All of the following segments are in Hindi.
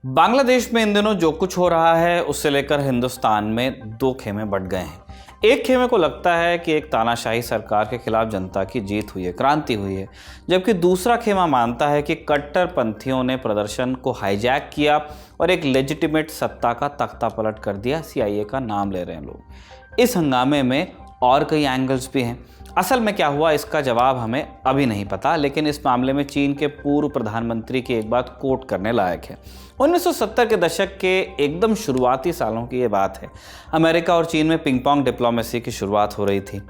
बांग्लादेश में इन दिनों जो कुछ हो रहा है उससे लेकर हिंदुस्तान में दो खेमे बंट गए हैं। एक खेमे को लगता है कि एक तानाशाही सरकार के खिलाफ जनता की जीत हुई है, क्रांति हुई है, जबकि दूसरा खेमा मानता है कि कट्टरपंथियों ने प्रदर्शन को हाईजैक किया और एक लेजिटिमेट सत्ता का तख्ता पलट कर दिया। सीआईए का नाम ले रहे हैं लोग। इस हंगामे में और कई एंगल्स भी हैं। असल में क्या हुआ इसका जवाब हमें अभी नहीं पता, लेकिन इस मामले में चीन के पूर्व प्रधानमंत्री की एक बात कोट करने लायक है। 1970 के दशक के एकदम शुरुआती सालों की ये बात है। अमेरिका और चीन में पिंग पोंग डिप्लोमेसी की शुरुआत हो रही थी।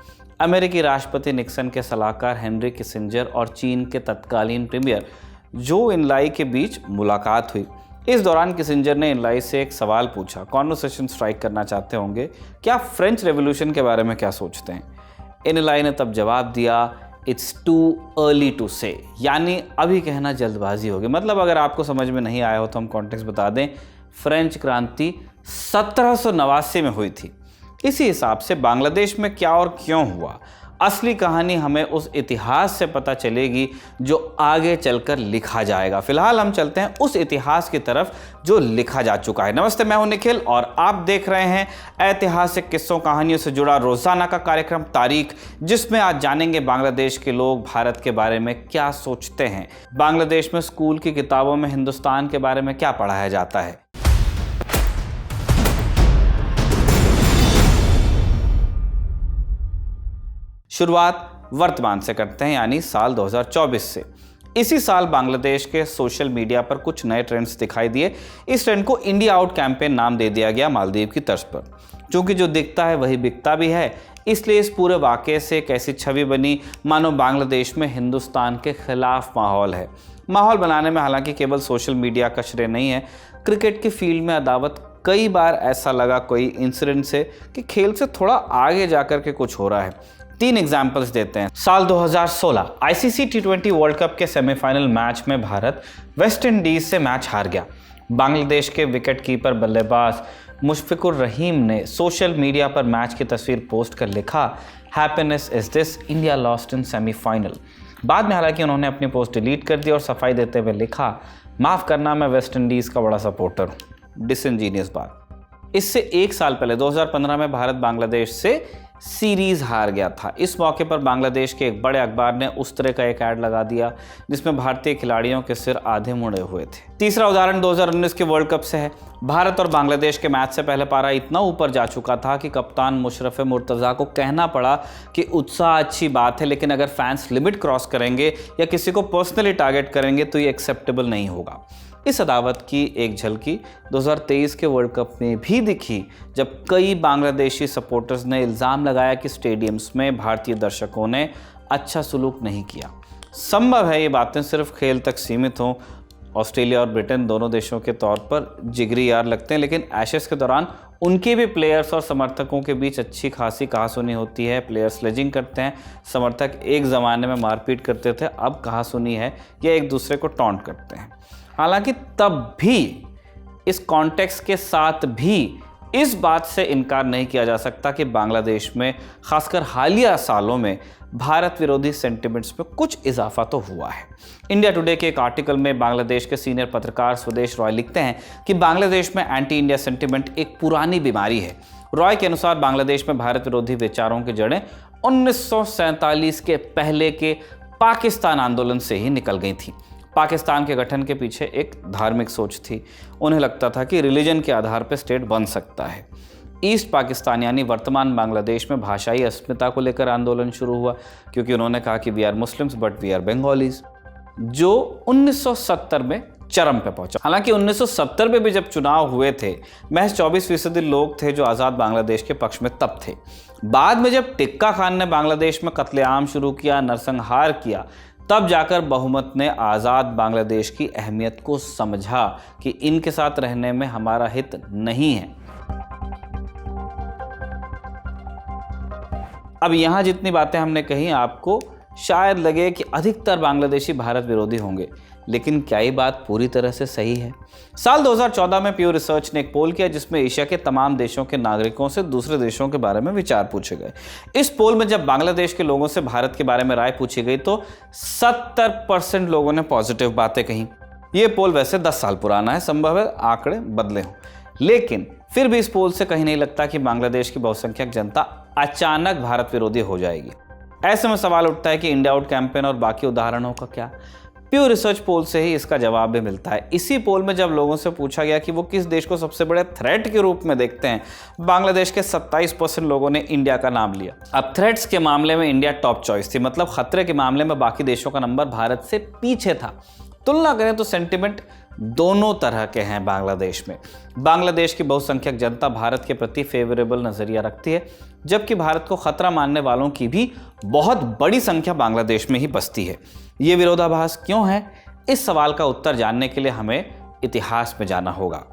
अमेरिकी राष्ट्रपति निक्सन के सलाहकार हेनरी किसिंजर और चीन के तत्कालीन प्रीमियर जो इनलाई के बीच मुलाकात हुई। इस दौरान किसिंजर ने इनलाई से एक सवाल पूछा, कॉन्वर्सेशन स्ट्राइक करना चाहते होंगे, क्या फ्रेंच रेवोल्यूशन के बारे में क्या सोचते हैं? इनलाई ने तब जवाब दिया, इट्स टू अर्ली टू से, यानी अभी कहना जल्दबाजी होगी। मतलब अगर आपको समझ में नहीं आया हो तो हम कॉन्टेक्स्ट बता दें। फ्रेंच क्रांति 1789 में हुई थी। इसी हिसाब से बांग्लादेश में क्या और क्यों हुआ, असली कहानी हमें उस इतिहास से पता चलेगी जो आगे चलकर लिखा जाएगा। फिलहाल हम चलते हैं उस इतिहास की तरफ जो लिखा जा चुका है। नमस्ते, मैं हूं निखिल और आप देख रहे हैं ऐतिहासिक किस्सों कहानियों से जुड़ा रोजाना का कार्यक्रम तारीख, जिसमें आज जानेंगे बांग्लादेश के लोग भारत के बारे में क्या सोचते हैं। बांग्लादेश में स्कूल की किताबों में हिंदुस्तान के बारे में क्या पढ़ाया जाता है। शुरुआत वर्तमान से करते हैं, यानी साल 2024 से। इसी साल बांग्लादेश के सोशल मीडिया पर कुछ नए ट्रेंड्स दिखाई दिए। इस ट्रेंड को इंडिया आउट कैंपेन नाम दे दिया गया, मालदीव की तर्ज पर। क्योंकि जो दिखता है वही बिकता भी है, इसलिए इस पूरे वाकये से एक ऐसी छवि बनी मानो बांग्लादेश में हिंदुस्तान के खिलाफ माहौल है। माहौल बनाने में हालांकि केवल सोशल मीडिया का श्रेय नहीं है। क्रिकेट की फील्ड में अदावत कई बार ऐसा लगा कोई इंसिडेंट से कि खेल से थोड़ा आगे जाकर के कुछ हो रहा है। 3 एग्जाम्पल्स देते हैं। साल 2016 आईसीसी T20 वर्ल्ड कप के सेमीफाइनल मैच में भारत वेस्ट इंडीज से मैच हार गया। बांग्लादेश के विकेट कीपर बल्लेबाज मुशफिकुर रहीम ने सोशल मीडिया पर मैच की तस्वीर पोस्ट कर लिखा, happiness is this, India lost in semifinal. बाद में हालांकि उन्होंने अपनी पोस्ट डिलीट कर दी और सफाई देते हुए लिखा, माफ़ करना, मैं वेस्ट इंडीज़ का बड़ा सपोर्टर हूँ। डिसइंजीनियस बात। इससे 1 साल पहले 2015 में भारत बांग्लादेश से सीरीज हार गया था। इस मौके पर बांग्लादेश के एक बड़े अखबार ने उस तरह का एक ऐड लगा दिया जिसमें भारतीय खिलाड़ियों के सिर आधे मुड़े हुए थे। तीसरा उदाहरण 2019 के वर्ल्ड कप से है। भारत और बांग्लादेश के मैच से पहले पारा इतना ऊपर जा चुका था कि कप्तान मुशर्रफ मुर्तज़ा को कहना पड़ा कि उत्साह अच्छी बात है, लेकिन अगर फैंस लिमिट क्रॉस करेंगे या किसी को पर्सनली टारगेट करेंगे तो ये एक्सेप्टेबल नहीं होगा। इस अदावत की एक झलकी 2023 के वर्ल्ड कप में भी दिखी, जब कई बांग्लादेशी सपोर्टर्स ने इल्ज़ाम लगाया कि स्टेडियम्स में भारतीय दर्शकों ने अच्छा सलूक नहीं किया। संभव है ये बातें सिर्फ खेल तक सीमित हों। ऑस्ट्रेलिया और ब्रिटेन दोनों देशों के तौर पर जिगरी यार लगते हैं, लेकिन एशेस के दौरान उनके भी प्लेयर्स और समर्थकों के बीच अच्छी खासी कहासुनी होती है। प्लेयर्स स्लेजिंग करते हैं, समर्थक एक ज़माने में मारपीट करते थे, अब कहासुनी है या एक दूसरे को टॉन्ट करते हैं। हालांकि तब भी इस कॉन्टेक्स्ट के साथ भी इस बात से इनकार नहीं किया जा सकता कि बांग्लादेश में खासकर हालिया सालों में भारत विरोधी सेंटिमेंट्स में कुछ इजाफा तो हुआ है। इंडिया टुडे के एक आर्टिकल में बांग्लादेश के सीनियर पत्रकार स्वदेश रॉय लिखते हैं कि बांग्लादेश में एंटी इंडिया सेंटिमेंट एक पुरानी बीमारी है। रॉय के अनुसार बांग्लादेश में भारत विरोधी विचारों की जड़ें 1947 के पहले के पाकिस्तान आंदोलन से ही निकल गई थी। पाकिस्तान के गठन के पीछे एक धार्मिक सोच थी। उन्हें लगता था कि रिलीजन के आधार पर स्टेट बन सकता है। ईस्ट पाकिस्तान यानी वर्तमान बांग्लादेश में भाषाई अस्मिता को लेकर आंदोलन शुरू हुआ, क्योंकि उन्होंने कहा कि we are Muslims but we are Bengalis, जो 1970 में चरम पे पहुंचा। हालांकि 1970 में भी जब चुनाव हुए थे, महज 24% लोग थे जो आज़ाद बांग्लादेश के पक्ष में तब थे। बाद में जब टिक्का खान ने बांग्लादेश में कत्लेआम शुरू किया, नरसंहार किया, तब जाकर बहुमत ने आज़ाद बांग्लादेश की अहमियत को समझा कि इनके साथ रहने में हमारा हित नहीं है। अब यहाँ जितनी बातें हमने कही, आपको शायद लगे कि अधिकतर बांग्लादेशी भारत विरोधी होंगे, लेकिन क्या ये बात पूरी तरह से सही है? साल 2014 में प्यू रिसर्च ने एक पोल किया जिसमें एशिया के तमाम देशों के नागरिकों से दूसरे देशों के बारे में विचार पूछे गए। इस पोल में जब बांग्लादेश के लोगों से भारत के बारे में राय पूछी गई तो 70% लोगों ने पॉजिटिव बातें कही। ये पोल वैसे 10 साल पुराना है, संभव है आंकड़े बदले हों, लेकिन फिर भी इस पोल से कहीं नहीं लगता कि बांग्लादेश की बहुसंख्यक जनता अचानक भारत विरोधी हो जाएगी। ऐसे में सवाल उठता है कि इंडिया आउट कैंपेन और बाकी उदाहरणों का क्या? प्यू रिसर्च पोल से ही इसका जवाब भी मिलता है। इसी पोल में जब लोगों से पूछा गया कि वो किस देश को सबसे बड़े थ्रेट के रूप में देखते हैं, बांग्लादेश के 27% लोगों ने इंडिया का नाम लिया। अब थ्रेट्स के मामले में इंडिया टॉप चॉइस थी, मतलब खतरे के मामले में बाकी देशों का नंबर भारत से पीछे था। तुलना करें तो सेंटिमेंट दोनों तरह के हैं बांग्लादेश में। बांग्लादेश की बहुसंख्यक जनता भारत के प्रति फेवरेबल नजरिया रखती है, जबकि भारत को खतरा मानने वालों की भी बहुत बड़ी संख्या बांग्लादेश में ही बसती है। ये विरोधाभास क्यों है? इस सवाल का उत्तर जानने के लिए हमें इतिहास में जाना होगा।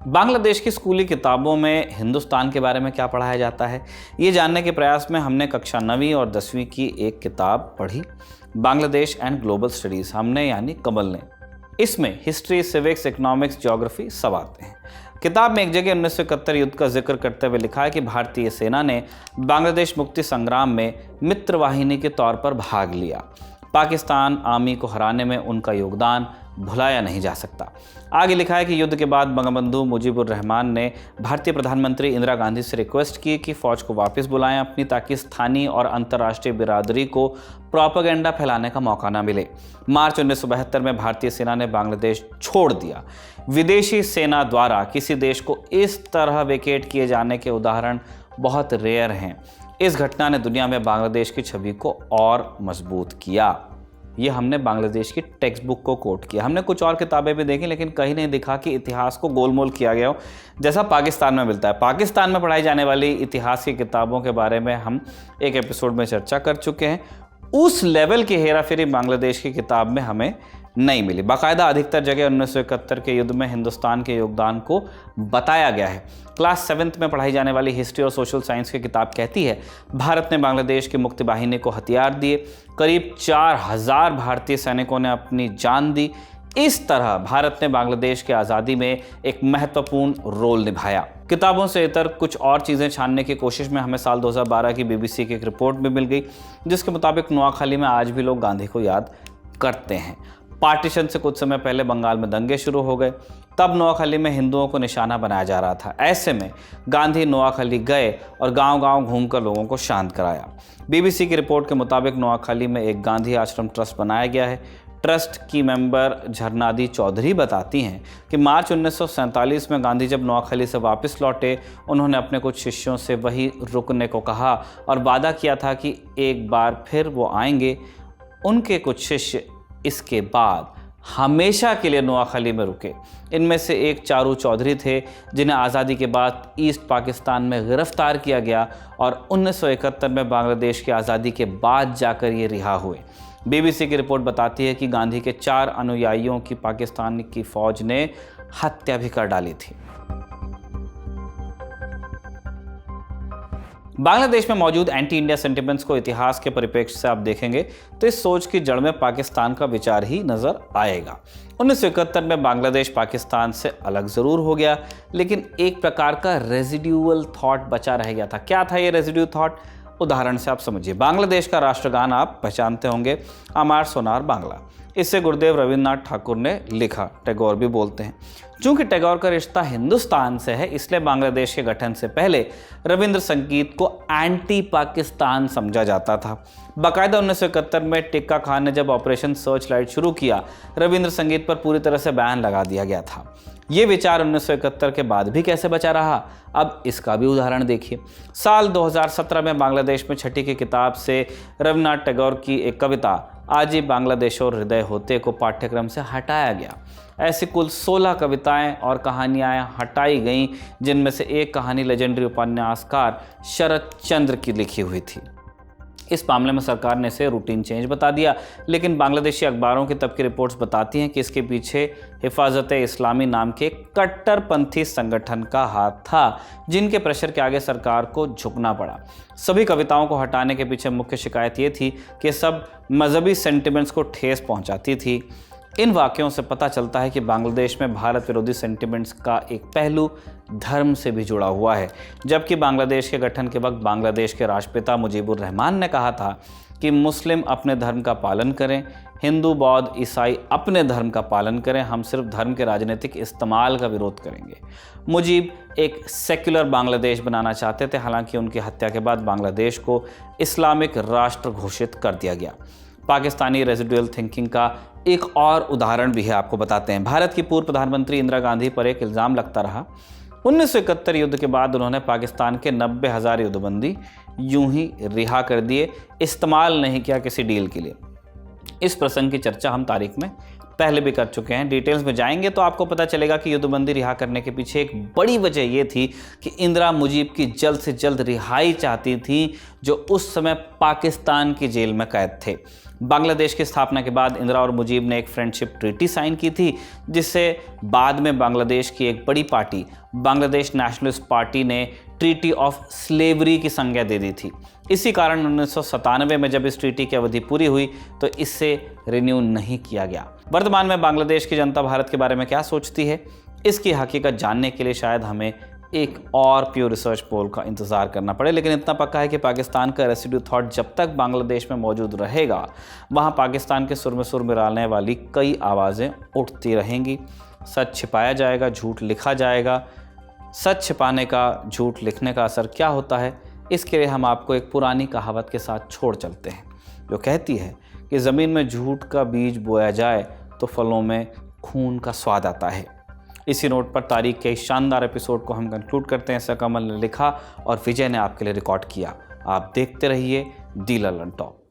बांग्लादेश की स्कूली किताबों में हिंदुस्तान के बारे में क्या पढ़ाया जाता है, ये जानने के प्रयास में हमने कक्षा 9वीं और 10वीं की एक किताब पढ़ी, बांग्लादेश एंड ग्लोबल स्टडीज, हमने यानी कमल ने। इसमें हिस्ट्री, सिविक्स, इकोनॉमिक्स, ज्योग्राफी सब आते हैं। किताब में एक जगह 1971 युद्ध का जिक्र करते हुए लिखा है कि भारतीय सेना ने बांग्लादेश मुक्ति संग्राम में मित्रवाहिनी के तौर पर भाग लिया। पाकिस्तान आर्मी को हराने में उनका योगदान भुलाया नहीं जा सकता। आगे लिखा है कि युद्ध के बाद बंगबंधु मुजीबुर रहमान ने भारतीय प्रधानमंत्री इंदिरा गांधी से रिक्वेस्ट की कि फौज को वापस बुलाएं अपनी, ताकि स्थानीय और अंतर्राष्ट्रीय बिरादरी को प्रोपेगेंडा फैलाने का मौका न मिले। मार्च 1972 में भारतीय सेना ने बांग्लादेश छोड़ दिया। विदेशी सेना द्वारा किसी देश को इस तरह वेकेट किए जाने के उदाहरण बहुत रेयर हैं। इस घटना ने दुनिया में बांग्लादेश की छवि को और मजबूत किया। ये हमने बांग्लादेश की टेक्स्ट बुक को कोट किया। हमने कुछ और किताबें भी देखी, लेकिन कहीं नहीं दिखा कि इतिहास को गोलमोल किया गया हो जैसा पाकिस्तान में मिलता है। पाकिस्तान में पढ़ाई जाने वाली इतिहास की किताबों के बारे में हम एक एपिसोड में चर्चा कर चुके हैं। उस लेवल की हेराफेरी बांग्लादेश की किताब में हमें नहीं मिली। बाकायदा अधिकतर जगह 1971 के युद्ध में हिंदुस्तान के योगदान को बताया गया है। क्लास 7th में पढ़ाई जाने वाली हिस्ट्री और सोशल साइंस की किताब कहती है, भारत ने बांग्लादेश की मुक्ति वाहिनी को हथियार दिए, करीब 4000 भारतीय सैनिकों ने अपनी जान दी। इस तरह भारत ने बांग्लादेश की आज़ादी में एक महत्वपूर्ण रोल निभाया। किताबों से इतर कुछ और चीज़ें छानने की कोशिश में हमें साल 2012 की BBC की एक रिपोर्ट भी मिल गई, जिसके मुताबिक नोआखाली में आज भी लोग गांधी को याद करते हैं। पार्टीशन से कुछ समय पहले बंगाल में दंगे शुरू हो गए, तब नोआखाली में हिंदुओं को निशाना बनाया जा रहा था। ऐसे में गांधी नोआखाली गए और गांव-गांव घूमकर लोगों को शांत कराया। BBC की रिपोर्ट के मुताबिक नोआखाली में एक गांधी आश्रम ट्रस्ट बनाया गया है। ट्रस्ट की मेंबर झरनादी चौधरी बताती हैं कि मार्च 1947 में गांधी जब नोआखाली से वापस लौटे, उन्होंने अपने कुछ शिष्यों से वहीं रुकने को कहा और वादा किया था कि एक बार फिर वो आएंगे। उनके कुछ शिष्य इसके बाद हमेशा के लिए नोआखाली में रुके। इनमें से एक चारू चौधरी थे, जिन्हें आज़ादी के बाद ईस्ट पाकिस्तान में गिरफ्तार किया गया और 1971 में बांग्लादेश की आज़ादी के बाद जाकर ये रिहा हुए। BBC की रिपोर्ट बताती है कि गांधी के 4 अनुयायियों की पाकिस्तान की फ़ौज ने हत्या भी कर डाली थी। बांग्लादेश में मौजूद एंटी इंडिया सेंटिमेंट्स को इतिहास के परिप्रेक्ष्य से आप देखेंगे तो इस सोच की जड़ में पाकिस्तान का विचार ही नजर आएगा। 1971 में बांग्लादेश पाकिस्तान से अलग जरूर हो गया, लेकिन एक प्रकार का रेजिड्यूअल थॉट बचा रह गया था। क्या था ये रेजिड्यू थॉट? उदाहरण से आप समझिए, बांग्लादेश का राष्ट्रगान आप पहचानते होंगे, अमार सोनार बांग्ला। इसे गुरुदेव रविन्द्रनाथ ठाकुर ने लिखा, टैगोर भी बोलते हैं। चूंकि टैगोर का रिश्ता हिंदुस्तान से है, इसलिए बांग्लादेश के गठन से पहले रविंद्र संगीत को एंटी पाकिस्तान समझा जाता था। बाकायदा 1971 में टिक्का खान ने जब ऑपरेशन सर्च लाइट शुरू किया, रविंद्र संगीत पर पूरी तरह से बैन लगा दिया गया था। ये विचार 1971 के बाद भी कैसे बचा रहा, अब इसका भी उदाहरण देखिए। साल 2017 में बांग्लादेश में छठी की किताब से रविन्द्रनाथ टैगोर की एक कविता आज ही बांग्लादेश और हृदय होते को पाठ्यक्रम से हटाया गया। ऐसी कुल 16 कविताएं और कहानियां हटाई गईं, जिनमें से एक कहानी लेजेंडरी उपन्यासकार शरद चंद्र की लिखी हुई थी। इस मामले में सरकार ने इसे रूटीन चेंज बता दिया, लेकिन बांग्लादेशी अखबारों की तब की रिपोर्ट्स बताती हैं कि इसके पीछे हिफाजत-ए-इस्लामी नाम के कट्टरपंथी संगठन का हाथ था, जिनके प्रेशर के आगे सरकार को झुकना पड़ा। सभी कविताओं को हटाने के पीछे मुख्य शिकायत ये थी कि सब मजहबी सेंटिमेंट्स को ठेस पहुंचाती थी। इन वाक़यों से पता चलता है कि बांग्लादेश में भारत विरोधी सेंटिमेंट्स का एक पहलू धर्म से भी जुड़ा हुआ है। जबकि बांग्लादेश के गठन के वक्त बांग्लादेश के राष्ट्रपिता मुजीबुर रहमान ने कहा था कि मुस्लिम अपने धर्म का पालन करें, हिंदू, बौद्ध, ईसाई अपने धर्म का पालन करें, हम सिर्फ धर्म के राजनीतिक इस्तेमाल का विरोध करेंगे। मुजीब एक सेक्युलर बांग्लादेश बनाना चाहते थे, हालांकि उनकी हत्या के बाद बांग्लादेश को इस्लामिक राष्ट्र घोषित कर दिया गया। पाकिस्तानी रेजिडुअल थिंकिंग का एक और उदाहरण भी है, आपको बताते हैं। भारत की पूर्व प्रधानमंत्री इंदिरा गांधी पर एक इल्ज़ाम लगता रहा। 1971 युद्ध के बाद उन्होंने पाकिस्तान के 90,000 युद्धबंदी यूं ही रिहा कर दिए, इस्तेमाल नहीं किया किसी डील के लिए। इस प्रसंग की चर्चा हम तारीख में पहले भी कर चुके हैं। डिटेल्स में जाएंगे तो आपको पता चलेगा कि युद्धबंदी रिहा करने के पीछे एक बड़ी वजह यह थी कि इंदिरा मुजीब की जल्द से जल्द रिहाई चाहती थी, जो उस समय पाकिस्तान की जेल में कैद थे। बांग्लादेश की स्थापना के बाद इंदिरा और मुजीब ने एक फ्रेंडशिप ट्रीटी साइन की थी, जिससे बाद में बांग्लादेश की एक बड़ी पार्टी बांग्लादेश नेशनलिस्ट पार्टी ने ट्रीटी ऑफ स्लेवरी की संज्ञा दे दी थी। इसी कारण 1997 में जब इस ट्रीटी की अवधि पूरी हुई तो इससे रिन्यू नहीं किया गया। वर्तमान में बांग्लादेश की जनता भारत के बारे में क्या सोचती है, इसकी हकीकत जानने के लिए शायद हमें एक और प्योर रिसर्च पोल का इंतज़ार करना पड़े, लेकिन इतना पक्का है कि पाकिस्तान का रेसिड्यू थॉट जब तक बांग्लादेश में मौजूद रहेगा, वहाँ पाकिस्तान के सुर में सुर मिलाने वाली कई आवाज़ें उठती रहेंगी। सच छिपाया जाएगा, झूठ लिखा जाएगा। सच छिपाने का, झूठ लिखने का असर क्या होता है, इसके लिए हम आपको एक पुरानी कहावत के साथ छोड़ चलते हैं, जो कहती है कि ज़मीन में झूठ का बीज बोया जाए तो फलों में खून का स्वाद आता है। इसी नोट पर तारीख के इस शानदार एपिसोड को हम कंक्लूड करते हैं। ऐसा कमल ने लिखा और विजय ने आपके लिए रिकॉर्ड किया। आप देखते रहिए दी ललन टॉक।